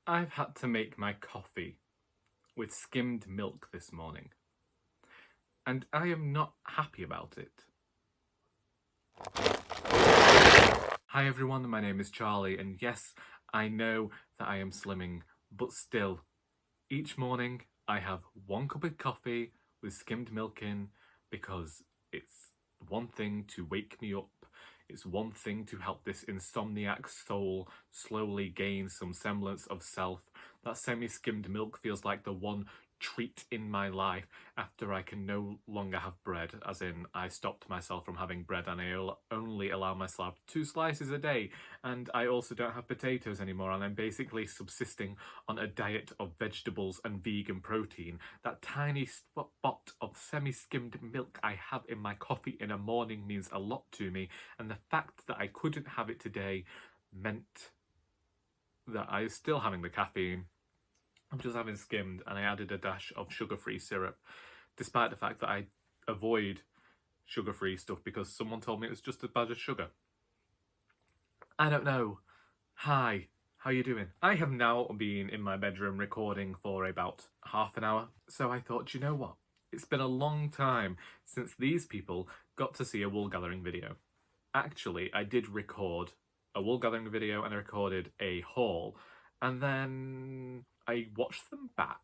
I've had to make my coffee with skimmed milk this morning, and I am not happy about it. Hi everyone, my name is Charlie, and yes, I know that I am slimming, but still, each morning I have 1 cup of coffee with skimmed milk in because it's one thing to wake me up. It's one thing to help this insomniac soul slowly gain some semblance of self. That semi-skimmed milk feels like the one treat in my life after I can no longer have bread, as in I stopped myself from having bread and I only allow myself 2 slices a day, and I also don't have potatoes anymore, and I'm basically subsisting on a diet of vegetables and vegan protein. That tiny spot of semi-skimmed milk I have in my coffee in a morning means a lot to me, and the fact that I couldn't have it today meant that I was still having the caffeine. I'm just having skimmed, and I added a dash of sugar-free syrup, despite the fact that I avoid sugar-free stuff because someone told me it was just as bad as sugar. I don't know. Hi, how you doing? I have now been in my bedroom recording for about half an hour, so I thought, you know what? It's been a long time since these people got to see a Woolgathering video. Actually, I did record a Woolgathering video and I recorded a haul, and then I watched them back,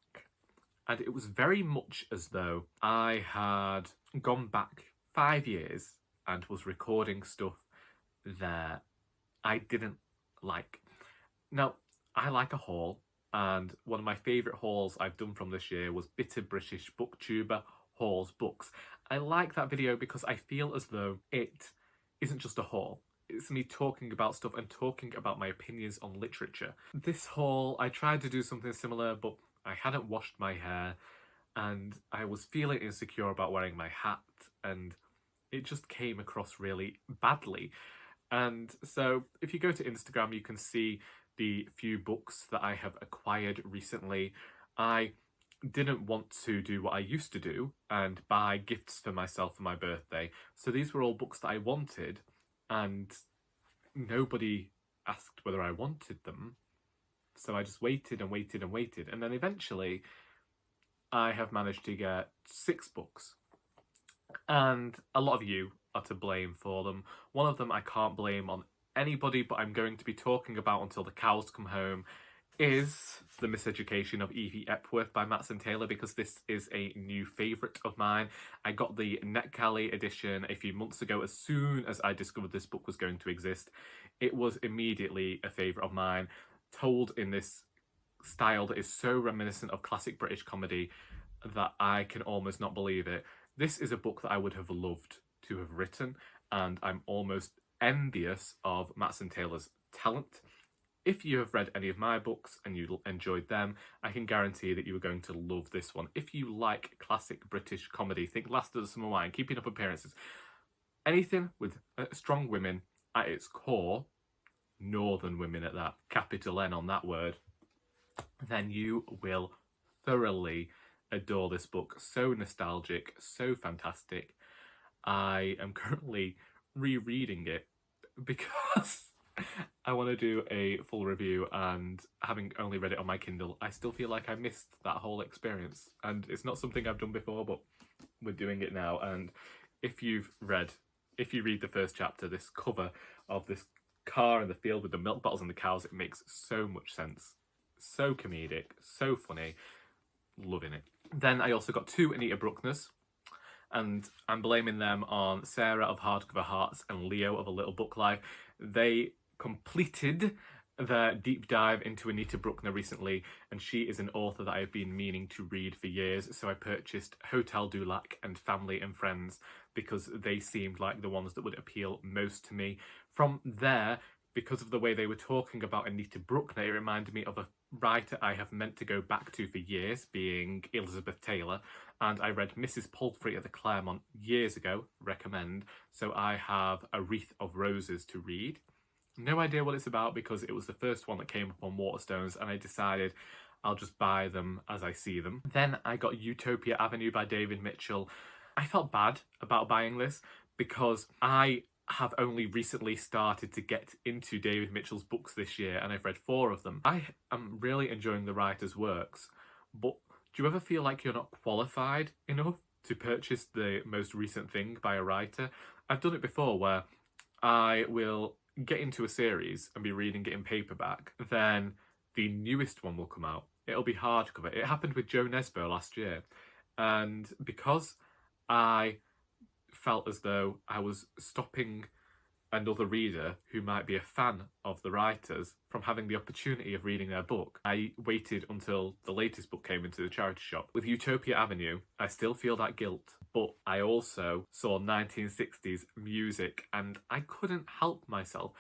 and it was very much as though I had gone back 5 years and was recording stuff that I didn't like. Now, I like a haul, and one of my favourite hauls I've done from this year was Bitter British Booktuber Hauls Books. I like that video because I feel as though it isn't just a haul. It's me talking about stuff and talking about my opinions on literature. This haul, I tried to do something similar, but I hadn't washed my hair, and I was feeling insecure about wearing my hat, and it just came across really badly. And so if you go to Instagram, you can see the few books that I have acquired recently. I didn't want to do what I used to do and buy gifts for myself for my birthday. So these were all books that I wanted, and nobody asked whether I wanted them. So I just waited and waited and waited. And then eventually I have managed to get 6 books. And a lot of you are to blame for them. One of them I can't blame on anybody, but I'm going to be talking about until the cows come home, is The Miseducation of Evie Epworth by Matson Taylor, because this is a new favourite of mine. I got the NetGalley edition a few months ago as soon as I discovered this book was going to exist. It was immediately a favourite of mine, told in this style that is so reminiscent of classic British comedy that I can almost not believe it. This is a book that I would have loved to have written, and I'm almost envious of Matson Taylor's talent. If you have read any of my books and you enjoyed them, I can guarantee that you are going to love this one. If you like classic British comedy, think Last of the Summer Wine, Keeping Up Appearances, anything with strong women at its core, northern women at that, capital N on that word, then you will thoroughly adore this book. So nostalgic, so fantastic. I am currently rereading it because I want to do a full review, and having only read it on my Kindle, I still feel like I missed that whole experience. And it's not something I've done before, but we're doing it now. And if you read the first chapter, this cover of this car in the field with the milk bottles and the cows, it makes so much sense. So comedic, so funny, loving it. Then I also got 2 Anita Brookners, and I'm blaming them on Sarah of Hardcover Hearts and Leo of A Little Book Life. They completed their deep dive into Anita Brookner recently, and she is an author that I've been meaning to read for years, so I purchased Hotel du Lac and Family and Friends because they seemed like the ones that would appeal most to me. From there, because of the way they were talking about Anita Brookner, it reminded me of a writer I have meant to go back to for years, being Elizabeth Taylor, and I read Mrs Palfrey at the Claremont years ago, recommend, so I have A Wreath of Roses to read. No idea what it's about because it was the first one that came up on Waterstones, and I decided I'll just buy them as I see them. Then I got Utopia Avenue by David Mitchell. I felt bad about buying this because I have only recently started to get into David Mitchell's books this year, and I've read 4 of them. I am really enjoying the writer's works, but do you ever feel like you're not qualified enough to purchase the most recent thing by a writer? I've done it before where I will get into a series and be reading it in paperback, then the newest one will come out. It'll be hardcover. It happened with Joe Nesbo last year, and because I felt as though I was stopping another reader who might be a fan of the writers from having the opportunity of reading their book, I waited until the latest book came into the charity shop. With Utopia Avenue, I still feel that guilt, but I also saw 1960s music and I couldn't help myself.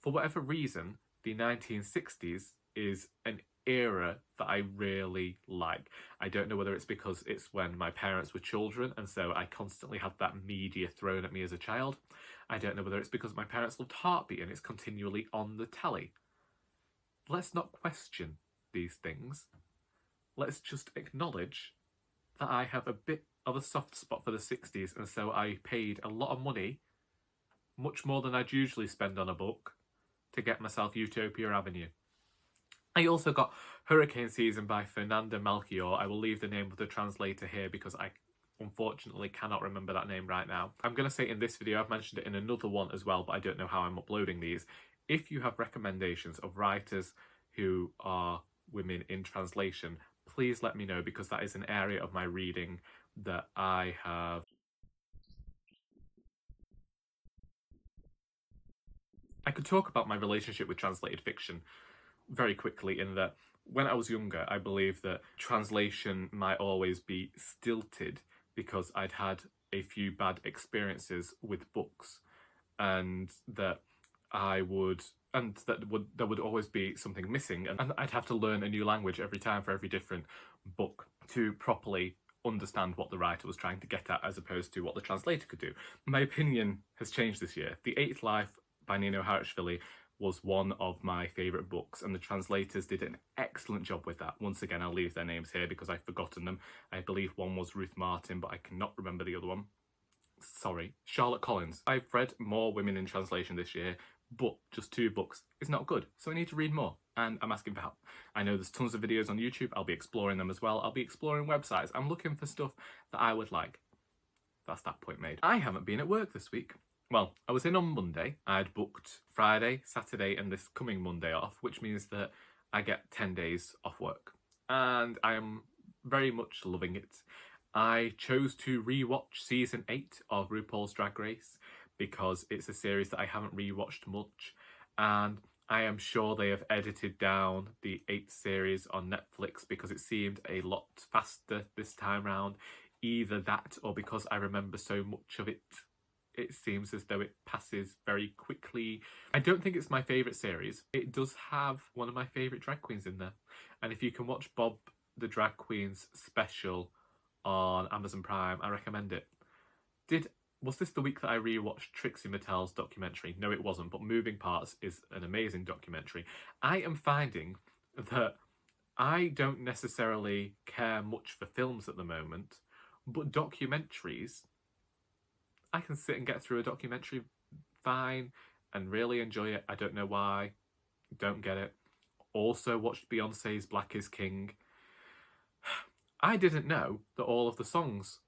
For whatever reason, the 1960s is an era that I really like. I don't know whether it's because it's when my parents were children and so I constantly had that media thrown at me as a child. I don't know whether it's because my parents loved Heartbeat and it's continually on the telly. Let's not question these things. Let's just acknowledge that I have a bit of a soft spot for the 60s and so I paid a lot of money, much more than I'd usually spend on a book, to get myself Utopia Avenue. I also got Hurricane Season by Fernand and Melchor. I will leave the name of the translator here because I unfortunately cannot remember that name right now. I'm going to say in this video, I've mentioned it in another one as well, but I don't know how I'm uploading these. If you have recommendations of writers who are women in translation, please let me know because that is an area of my reading that I have. I could talk about my relationship with translated fiction very quickly in that when I was younger, I believed that translation might always be stilted because I'd had a few bad experiences with books and that there would always be something missing and I'd have to learn a new language every time for every different book to properly understand what the writer was trying to get at as opposed to what the translator could do. My opinion has changed this year. The Eighth Life by Nino Haratschvili was one of my favourite books and the translators did an excellent job with that. Once again, I'll leave their names here because I've forgotten them. I believe one was Ruth Martin, but I cannot remember the other one. Sorry. Charlotte Collins. I've read more women in translation this year, but just 2 books is not good, so I need to read more and I'm asking for help. I know there's tons of videos on YouTube, I'll be exploring them as well. I'll be exploring websites. I'm looking for stuff that I would like. That's that point made. I haven't been at work this week. Well, I was in on Monday. I'd booked Friday, Saturday and this coming Monday off, which means that I get 10 days off work. And I am very much loving it. I chose to rewatch season 8 of RuPaul's Drag Race because it's a series that I haven't rewatched much. And I am sure they have edited down the 8th series on Netflix because it seemed a lot faster this time round. Either that or because I remember so much of it. It seems as though it passes very quickly. I don't think it's my favourite series. It does have one of my favourite drag queens in there. And if you can watch Bob the Drag Queen's special on Amazon Prime, I recommend it. Was this the week that I rewatched Trixie Mattel's documentary? No, it wasn't, but Moving Parts is an amazing documentary. I am finding that I don't necessarily care much for films at the moment, but documentaries, I can sit and get through a documentary fine and really enjoy it. I don't know why. Don't get it. Also watched Beyonce's Black is King. I didn't know that all of the songs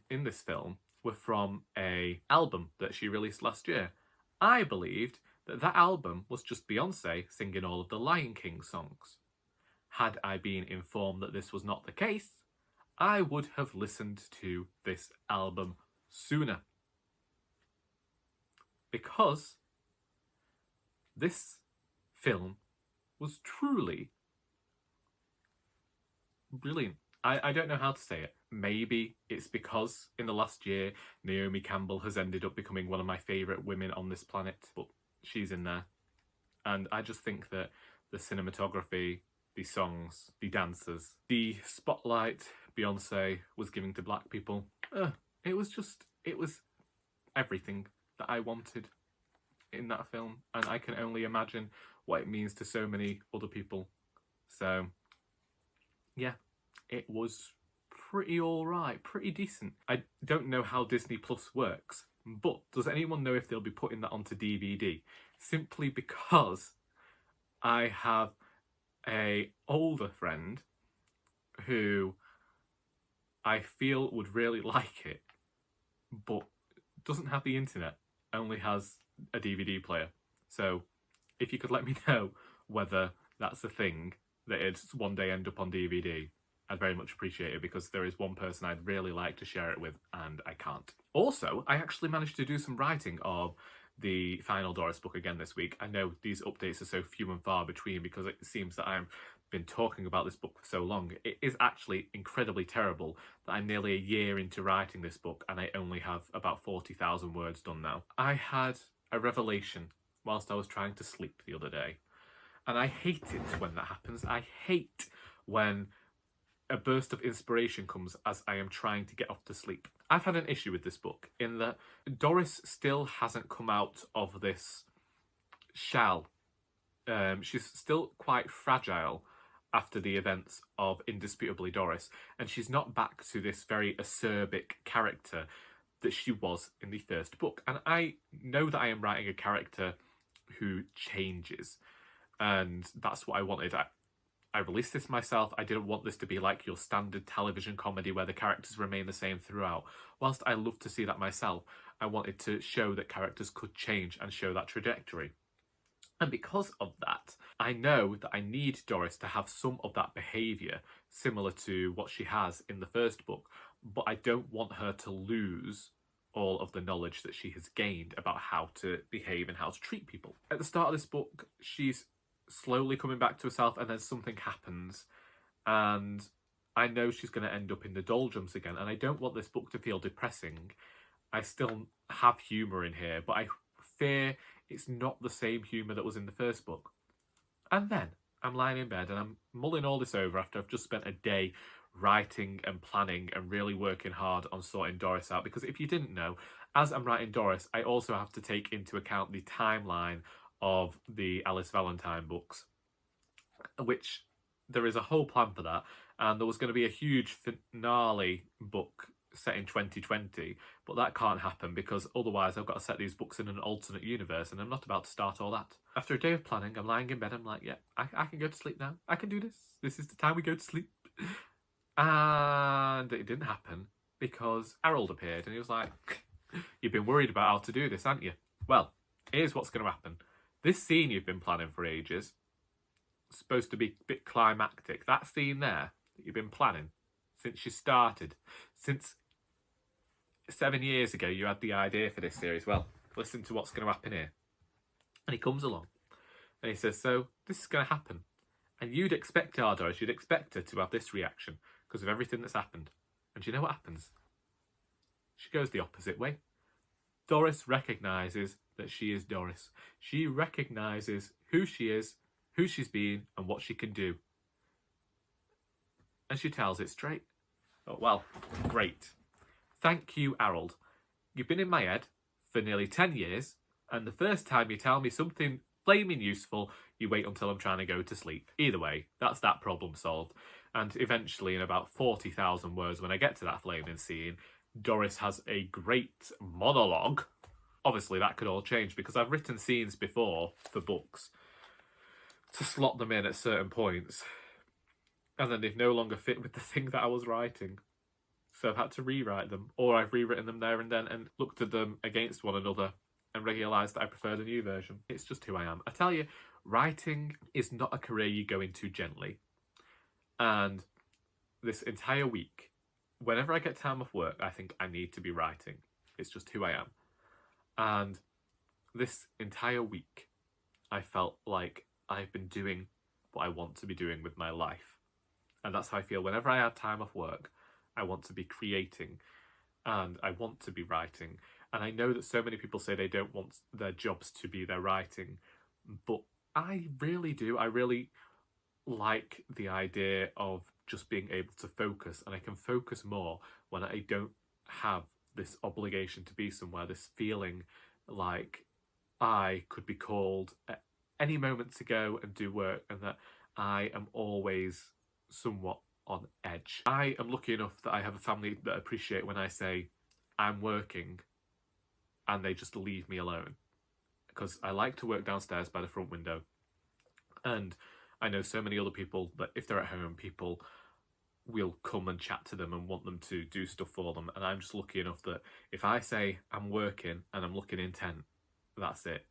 in this film were from an album that she released last year. I believed that that album was just Beyonce singing all of the Lion King songs. Had I been informed that this was not the case, I would have listened to this album sooner. Because this film was truly brilliant. I don't know how to say it. Maybe it's because in the last year, Naomi Campbell has ended up becoming one of my favourite women on this planet, but she's in there. And I just think that the cinematography, the songs, the dancers, the spotlight Beyonce was giving to black people, it was everything that I wanted in that film, and I can only imagine what it means to so many other people. So yeah, it was pretty alright, pretty decent. I don't know how Disney Plus works, But does anyone know if they'll be putting that onto DVD? Simply because I have a older friend who I feel would really like it, but doesn't have the internet, only has a DVD player. So if you could let me know whether that's a thing that it'd one day end up on DVD, I'd very much appreciate it, because there is one person I'd really like to share it with and I can't. Also, I actually managed to do some writing of the final Doris book again this week. I know these updates are so few and far between because it seems that I've been talking about this book for so long. It is actually incredibly terrible that I'm nearly a year into writing this book and I only have about 40,000 words done now. I had a revelation whilst I was trying to sleep the other day, and I hate it when that happens. I hate when a burst of inspiration comes as I am trying to get off to sleep. I've had an issue with this book in that Doris still hasn't come out of this shell. She's still quite fragile after the events of Indisputably Doris, and she's not back to this very acerbic character that she was in the first book. And I know that I am writing a character who changes, and that's what I wanted. I released this myself. I didn't want this to be like your standard television comedy where the characters remain the same throughout. Whilst I love to see that myself, I wanted to show that characters could change and show that trajectory. And because of that, I know that I need Doris to have some of that behaviour similar to what she has in the first book, but I don't want her to lose all of the knowledge that she has gained about how to behave and how to treat people. At the start of this book, she's slowly coming back to herself, and then something happens and I know she's going to end up in the doldrums again, and I don't want this book to feel depressing. I still have humour in here, but I fear it's not the same humour that was in the first book. And then I'm lying in bed and I'm mulling all this over after I've just spent a day writing and planning and really working hard on sorting Doris out, because if you didn't know, as I'm writing Doris, I also have to take into account the timeline of the Alice Valentine books, which there is a whole plan for that, and there was going to be a huge finale book set in 2020, but that can't happen because otherwise I've got to set these books in an alternate universe, and I'm not about to start all that. After a day of planning, I'm lying in bed, I'm like, yeah, I can go to sleep now. I can do this. This is the time we go to sleep. And it didn't happen because Harold appeared and he was like, you've been worried about how to do this, haven't you? Well, here's what's going to happen. This scene you've been planning for ages, supposed to be a bit climactic. That scene there that you've been planning since you started, since 7 years ago you had the idea for this series. Well, listen to what's going to happen here. And he comes along and he says, so this is going to happen. And you'd expect Our Doris, you'd expect her to have this reaction because of everything that's happened. And do you know what happens? She goes the opposite way. Doris recognises that she is Doris. She recognises who she is, who she's been, and what she can do. And she tells it straight. Oh, well, great. Thank you, Harold. You've been in my head for nearly 10 years, and the first time you tell me something flaming useful, you wait until I'm trying to go to sleep. Either way, that's that problem solved. And eventually, in about 40,000 words, when I get to that flaming scene, Doris has a great monologue. Obviously, that could all change because I've written scenes before for books to slot them in at certain points, and then they've no longer fit with the thing that I was writing. So I've had to rewrite them, or I've rewritten them there and then and looked at them against one another and realised that I prefer the new version. It's just who I am. I tell you, writing is not a career you go into gently. And this entire week, whenever I get time off work, I think I need to be writing. It's just who I am. And this entire week, I felt like I've been doing what I want to be doing with my life. And that's how I feel whenever I have time off work. I want to be creating and I want to be writing. And I know that so many people say they don't want their jobs to be their writing, but I really do. I really like the idea of just being able to focus, and I can focus more when I don't have this obligation to be somewhere, this feeling like I could be called at any moment to go and do work, and that I am always somewhat on edge. I am lucky enough that I have a family that appreciate when I say I'm working and they just leave me alone. Because I like to work downstairs by the front window. And I know so many other people that if they're at home, people will come and chat to them and want them to do stuff for them. And I'm just lucky enough that if I say I'm working and I'm looking intent, that's it.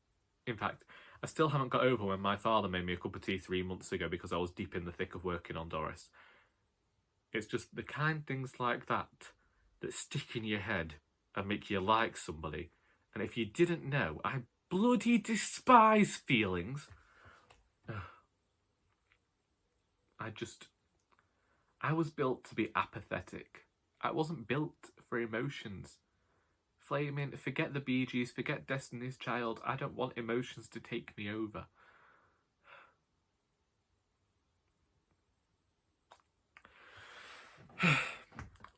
In fact, I still haven't got over when my father made me a cup of tea 3 months ago because I was deep in the thick of working on Doris. It's just the kind things like that that stick in your head and make you like somebody. And if you didn't know, I bloody despise feelings. I was built to be apathetic. I wasn't built for emotions. Flaming, forget the Bee Gees, forget Destiny's Child. I don't want emotions to take me over.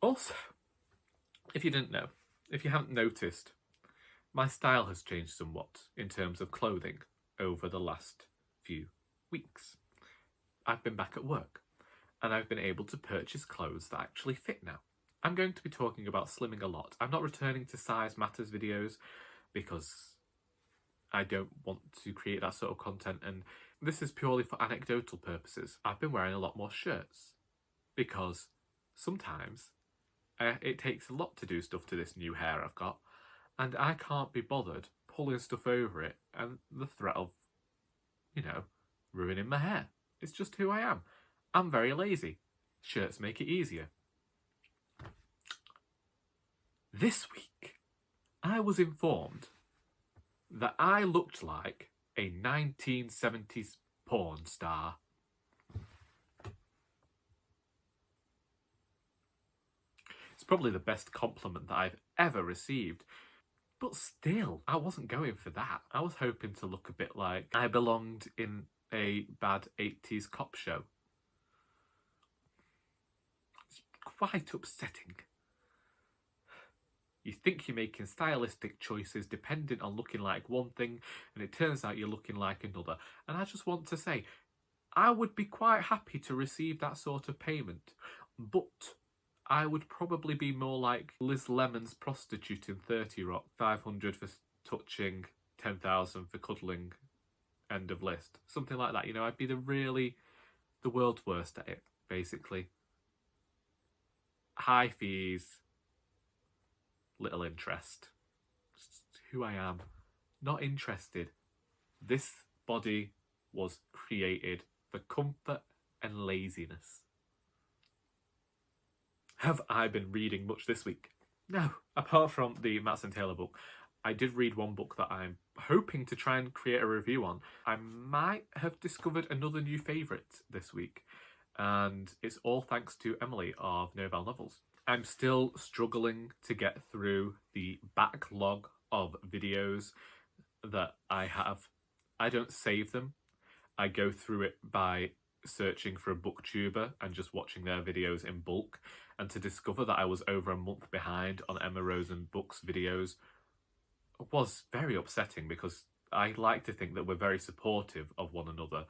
Also, if you didn't know, if you haven't noticed, my style has changed somewhat in terms of clothing over the last few weeks. I've been back at work and I've been able to purchase clothes that actually fit now. I'm going to be talking about slimming a lot. I'm not returning to Size Matters videos because I don't want to create that sort of content, and this is purely for anecdotal purposes. I've been wearing a lot more shirts because sometimes it takes a lot to do stuff to this new hair I've got, and I can't be bothered pulling stuff over it and the threat of, ruining my hair. It's just who I am. I'm very lazy. Shirts make it easier. This week, I was informed that I looked like a 1970s porn star. It's probably the best compliment that I've ever received. But still, I wasn't going for that. I was hoping to look a bit like I belonged in a bad 80s cop show. It's quite upsetting. You think you're making stylistic choices dependent on looking like one thing, and it turns out you're looking like another. And I just want to say, I would be quite happy to receive that sort of payment, but I would probably be more like Liz Lemon's prostitute in 30 Rock. 500 for touching, 10,000 for cuddling, end of list. Something like that, I'd be the world's worst at it, basically. High fees, little interest. Just who I am. Not interested. This body was created for comfort and laziness. Have I been reading much this week? No. Apart from the Matson Taylor book, I did read one book that I'm hoping to try and create a review on. I might have discovered another new favourite this week, and it's all thanks to Emily of Novelle Novels. I'm still struggling to get through the backlog of videos that I have. I don't save them. I go through it by searching for a booktuber and just watching their videos in bulk, and to discover that I was over a month behind on Emma Rosen Books videos was very upsetting, because I like to think that we're very supportive of one another,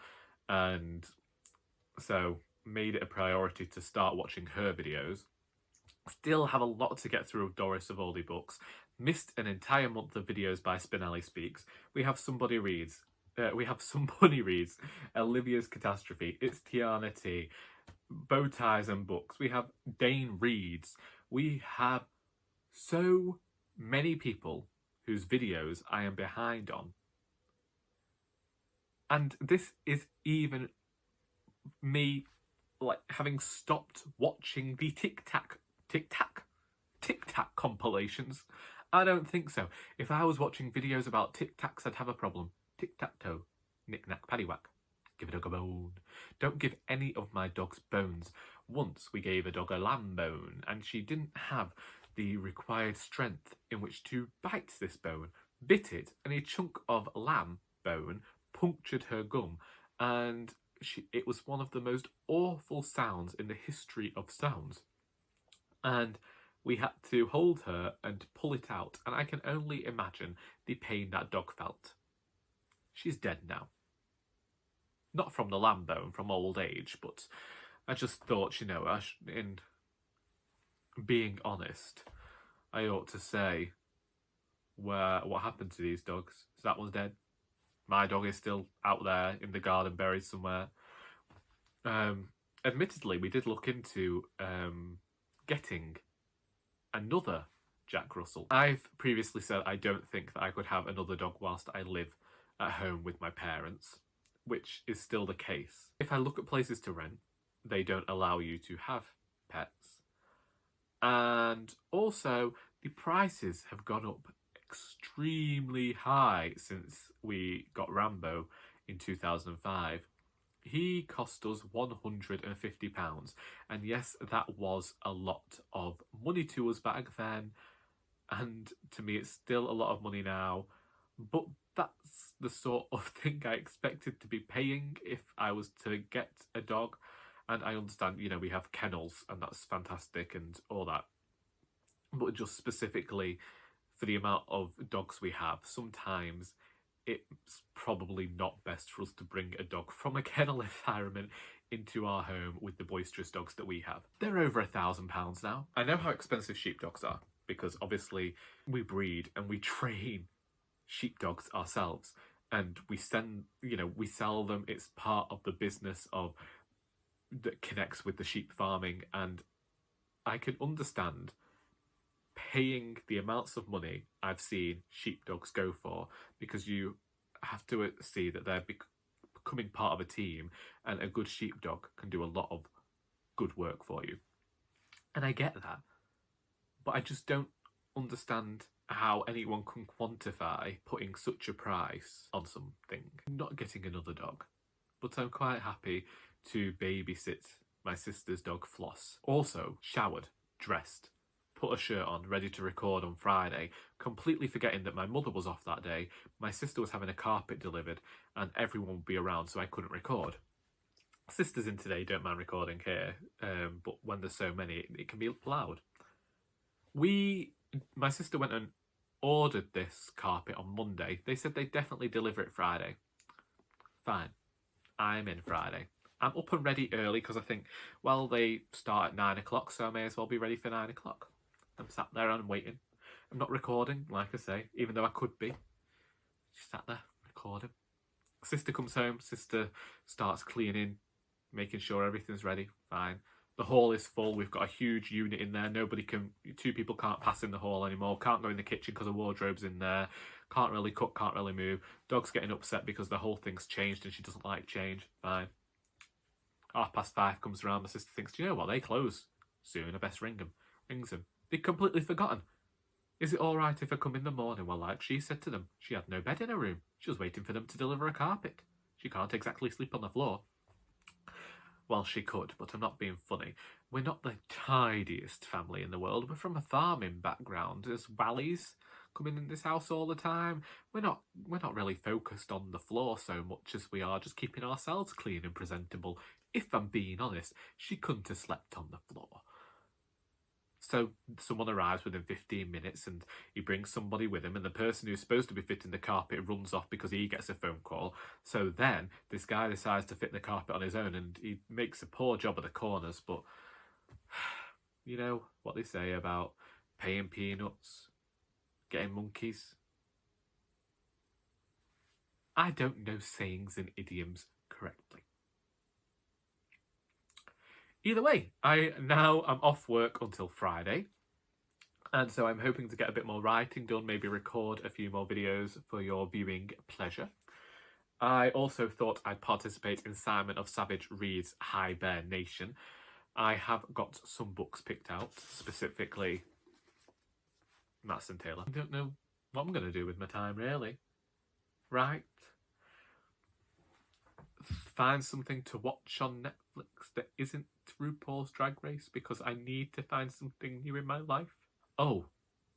and so made it a priority to start watching her videos. Still have a lot to get through of Doris of Oldie Books. Missed an entire month of videos by Spinelli Speaks. We have Somebody Reads, Olivia's Catastrophe, It's Tiana T, Bow Ties and Books. We have Dane Reads. We have so many people whose videos I am behind on. And this is even me having stopped watching the Tic Tac compilations. I don't think so. If I was watching videos about Tic Tacs, I'd have a problem. Tic-tac-toe, knick-knack, paddywhack. Give a dog a bone. Don't give any of my dogs bones. Once we gave a dog a lamb bone, and she didn't have the required strength in which to bite this bone. Bit it, and a chunk of lamb bone punctured her gum, and it was one of the most awful sounds in the history of sounds. And we had to hold her and pull it out, and I can only imagine the pain that dog felt. She's dead now. Not from the lamb bone, from old age, but I just thought, in being honest, I ought to say what happened to these dogs. So that one's dead. My dog is still out there in the garden, buried somewhere. Admittedly, we did look into getting another Jack Russell. I've previously said I don't think that I could have another dog whilst I live at home with my parents, which is still the case. If I look at places to rent, they don't allow you to have pets. And also, the prices have gone up extremely high since we got Rambo in 2005. He cost us £150, and yes, that was a lot of money to us back then, and to me it's still a lot of money now, but that's the sort of thing I expected to be paying if I was to get a dog. And I understand, you know, we have kennels and that's fantastic and all that, but just specifically for the amount of dogs we have, sometimes it's probably not best for us to bring a dog from a kennel environment into our home with the boisterous dogs that we have. They're over £1,000 now. I know how expensive sheepdogs are because obviously we breed and we train sheepdogs ourselves, and we sell them. It's part of the business that connects with the sheep farming, and I can understand paying the amounts of money I've seen sheepdogs go for, because you have to see that they're becoming part of a team, and a good sheepdog can do a lot of good work for you. And I get that, but I just don't understand how anyone can quantify putting such a price on something. I'm not getting another dog, but I'm quite happy to babysit my sister's dog Floss. Also, showered, dressed, put a shirt on, ready to record on Friday, completely forgetting that my mother was off that day, my sister was having a carpet delivered, and everyone would be around, so I couldn't record. Sister's in today, don't mind recording here, but when there's so many, it can be loud. My sister went and ordered this carpet on Monday. They said they'd definitely deliver it Friday. Fine. I'm in Friday. I'm up and ready early because I think, well, they start at 9 o'clock, so I may as well be ready for 9 o'clock. I'm sat there and I'm waiting. I'm not recording, like I say, even though I could be. Just sat there, recording. Sister comes home, sister starts cleaning, making sure everything's ready. Fine. The hall is full. We've got a huge unit in there. Two people can't pass in the hall anymore. Can't go in the kitchen because the wardrobe's in there. Can't really cook, can't really move. Dog's getting upset because the whole thing's changed and she doesn't like change. Fine. 5:30 comes around. My sister thinks, do you know what? They close soon. I best ring them. Rings them. They'd completely forgotten. Is it all right if I come in the morning? Well, like she said to them, she had no bed in her room. She was waiting for them to deliver a carpet. She can't exactly sleep on the floor. Well, she could, but I'm not being funny. We're not the tidiest family in the world. We're from a farming background. There's wallies coming in this house all the time. We're not really focused on the floor so much as we are just keeping ourselves clean and presentable. If I'm being honest, she couldn't have slept on the floor. So someone arrives within 15 minutes and he brings somebody with him, and the person who's supposed to be fitting the carpet runs off because he gets a phone call. So then this guy decides to fit the carpet on his own, and he makes a poor job of the corners, but you know what they say about paying peanuts, getting monkeys. I don't know sayings and idioms correctly. Either way, I now am off work until Friday, and so I'm hoping to get a bit more writing done, maybe record a few more videos for your viewing pleasure. I also thought I'd participate in Simon of Savage Reed's Hibernation. I have got some books picked out, specifically Matson Taylor. I don't know what I'm going to do with my time, really. Right. Find something to watch on Netflix that isn't RuPaul's Drag Race, because I need to find something new in my life. Oh,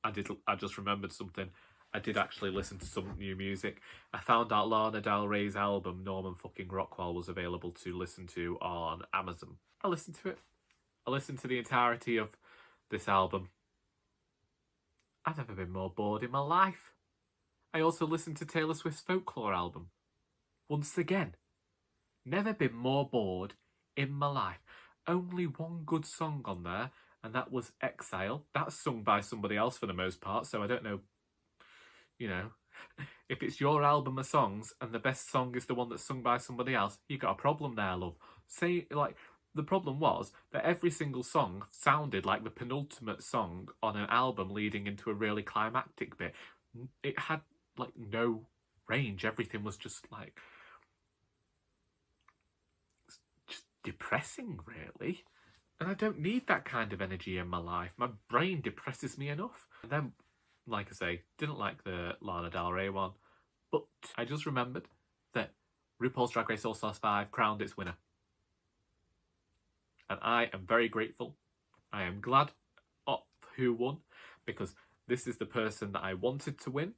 I just remembered something. I did actually listen to some new music. I found out Lana Del Rey's album Norman fucking Rockwell was available to listen to on Amazon. I listened to it. I listened to the entirety of this album. I've never been more bored in my life. I also listened to Taylor Swift's Folklore album. Once again. Never been more bored in my life. Only one good song on there, and that was Exile. That's sung by somebody else for the most part, so I don't know you know. If it's your album of songs and the best song is the one that's sung by somebody else, you got a problem there, love. Say, like, the problem was that every single song sounded like the penultimate song on an album leading into a really climactic bit. It had, like, no range. Everything was just, like, just depressing, really. And I don't need that kind of energy in my life. My brain depresses me enough. And then, like I say, didn't like the Lana Del Rey one. But I just remembered that RuPaul's Drag Race All-Stars 5 crowned its winner. And I am very grateful. I am glad of who won, because this is the person that I wanted to win.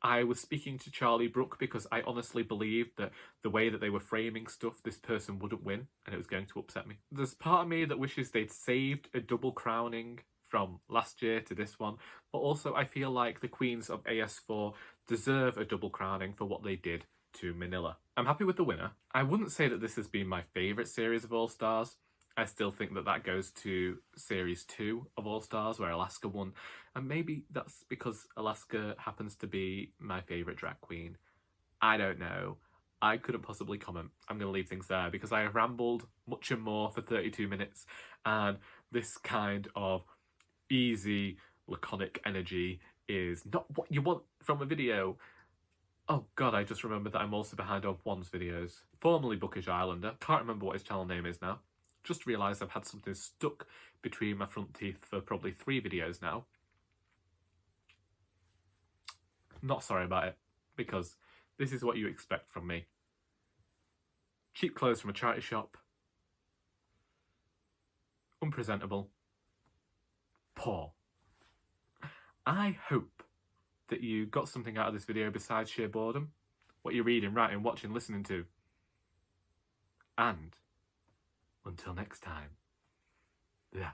I was speaking to Charlie Brooke because I honestly believed that the way that they were framing stuff, this person wouldn't win and it was going to upset me. There's part of me that wishes they'd saved a double crowning from last year to this one, but also I feel like the queens of AS4 deserve a double crowning for what they did to Manila. I'm happy with the winner. I wouldn't say that this has been my favourite series of All Stars. I still think that that goes to Series 2 of All Stars, where Alaska won. And maybe that's because Alaska happens to be my favourite drag queen. I don't know. I couldn't possibly comment. I'm going to leave things there because I have rambled much and more for 32 minutes. And this kind of easy, laconic energy is not what you want from a video. Oh god, I just remembered that I'm also behind on Juan's videos. Formerly Bookish Islander. Can't remember what his channel name is now. Just realised I've had something stuck between my front teeth for probably 3 videos now. Not sorry about it, because this is what you expect from me. Cheap clothes from a charity shop. Unpresentable. Poor. I hope that you got something out of this video besides sheer boredom. What you're reading, writing, watching, listening to. And until next time. Yeah.